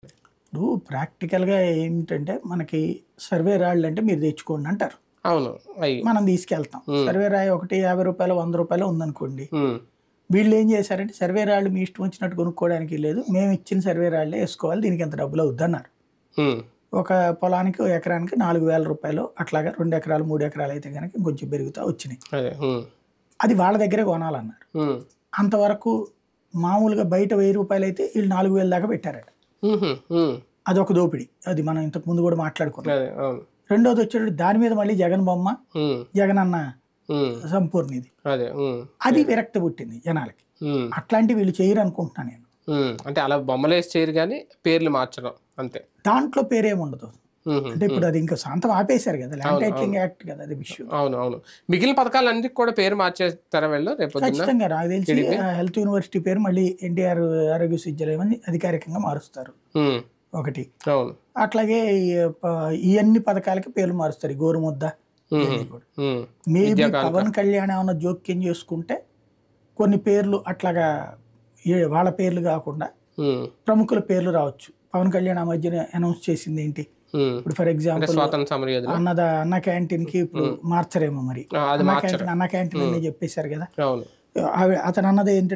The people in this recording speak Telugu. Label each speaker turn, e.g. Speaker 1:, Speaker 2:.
Speaker 1: ఇప్పుడు ప్రాక్టికల్‌గా ఏంటంటే, మనకి సర్వే రాళ్ళంటే మీరు తెచ్చుకోండి అంటారు.
Speaker 2: అవును. అయి.
Speaker 1: మనం తీసుకెళ్తాం. సర్వే రాయి ఒకటి రూ. 50, రూ. 100 ఉందనుకోండి.
Speaker 2: హ్మ్.
Speaker 1: వీళ్ళేం చేశారంటే, సర్వే రాళ్ళు మీ ఇష్టం వచ్చినట్టు కొనుక్కోవడానికి లేదు. మేము ఇచ్చిన సర్వే రాళ్ళే ఏసుకోవాలి. దీనికి ఇంత డబ్బులవుద్దన్నారు.
Speaker 2: హ్మ్.
Speaker 1: ఒక పొలానికి, ఓ ఎకరానికి రూ. 4000 అట్లాగా 2 ఎకరాలు, 3 ఎకరాలు అయితే గనక ఇంకొంచెం పెరుగుతా వచ్చినాయి.
Speaker 2: అదే. హ్మ్.
Speaker 1: అది వాళ్ళ దగ్గరే కొనాలన్నారు.
Speaker 2: హ్మ్.
Speaker 1: అంతవరకు మామూలుగా బయట రూ. 1000 అయితే వీళ్ళు 4000 దాకా పెట్టారట.
Speaker 2: హుహు. హ్మ్.
Speaker 1: అదొక దోపిడీ. అది మనం ఇంతకు ముందు కూడా మాట్లాడుకున్నాం.
Speaker 2: అదే. అవును.
Speaker 1: రెండోది వచ్చేటప్పటికి దాని మీద మళ్ళీ జగన్ బొమ్మ,
Speaker 2: హ్మ్.
Speaker 1: జగనన్న
Speaker 2: హ్మ్.
Speaker 1: సంపూర్ణిది.
Speaker 2: అదే. హ్మ్.
Speaker 1: అది విరక్తి పుట్టింది జనాలకి.
Speaker 2: హ్మ్.
Speaker 1: అట్లాంటివి వీళ్ళు చేయరనుకుంటున్నా నేను.
Speaker 2: హ్మ్. అంటే అలా బొమ్మలేసి చేయరు గానీ, పేర్లు మార్చడం అంతే.
Speaker 1: దాంట్లో పేరేముండదు.
Speaker 2: హుహు.
Speaker 1: అంటే ఇప్పుడు
Speaker 2: హ్మ్.
Speaker 1: అది ఇంకా శాంతం ఆపేశారు కదా! ల్యాండ్
Speaker 2: అవును. అవును.
Speaker 1: టైటిలింగ్ యాక్ట్ కదా! అది ఇష్యూ.
Speaker 2: అవును. అవును. మిగిలిన పథకాలన్నిటికి కూడా పేరు మార్చేస్తారా వీళ్ళు రేపొద్దున్న
Speaker 1: ఖచ్చితంగా నాకు తెలిసి
Speaker 2: టీడీపీ?
Speaker 1: హెల్త్ యూనివర్సిటీ పేరు మళ్ళీ ఎన్టీఆర్ ఆరోగ్య విశ్వవిద్యాలయం అని అధికారికంగా మారుస్తారు.
Speaker 2: హ్మ్.
Speaker 1: ఒకటి.
Speaker 2: అవును.
Speaker 1: అట్లాగే ఈ అన్ని పథకాలకి పేర్లు మారుస్తారు. ఈ గోరుముద్ద
Speaker 2: హుహు.
Speaker 1: ఇయన్నీ కూడా.
Speaker 2: హ్మ్.
Speaker 1: మేబీ
Speaker 2: విద్యా కానుక.
Speaker 1: పవన్ కళ్యాణ్ ఏమన్నా జోక్యం చేసుకుంటే కొన్ని పేర్లు అట్లాగా వాళ్ళ పేర్లు కాకుండా
Speaker 2: హ్మ్.
Speaker 1: ప్రముఖుల పేర్లు రావచ్చు. పవన్ కళ్యాణ్ ఆ మధ్యన అనౌన్స్ చేసింది ఏంటి?
Speaker 2: హ్మ్.
Speaker 1: ఇప్పుడు ఫర్
Speaker 2: అంటే
Speaker 1: ఎగ్జాంపుల్
Speaker 2: స్వాతంత్ర సమరయోధులా?
Speaker 1: అన్న క్యాంటీన్‌కి ఇప్పుడు
Speaker 2: హ్మ్.
Speaker 1: మార్చరేమో మరి.
Speaker 2: ఆ! అది మార్చరు.
Speaker 1: అన్న క్యాంటీన్
Speaker 2: హ్మ్.
Speaker 1: అనే చెప్పేసారు కదా!
Speaker 2: అవును.
Speaker 1: అతను అన్నది ఏంటంటే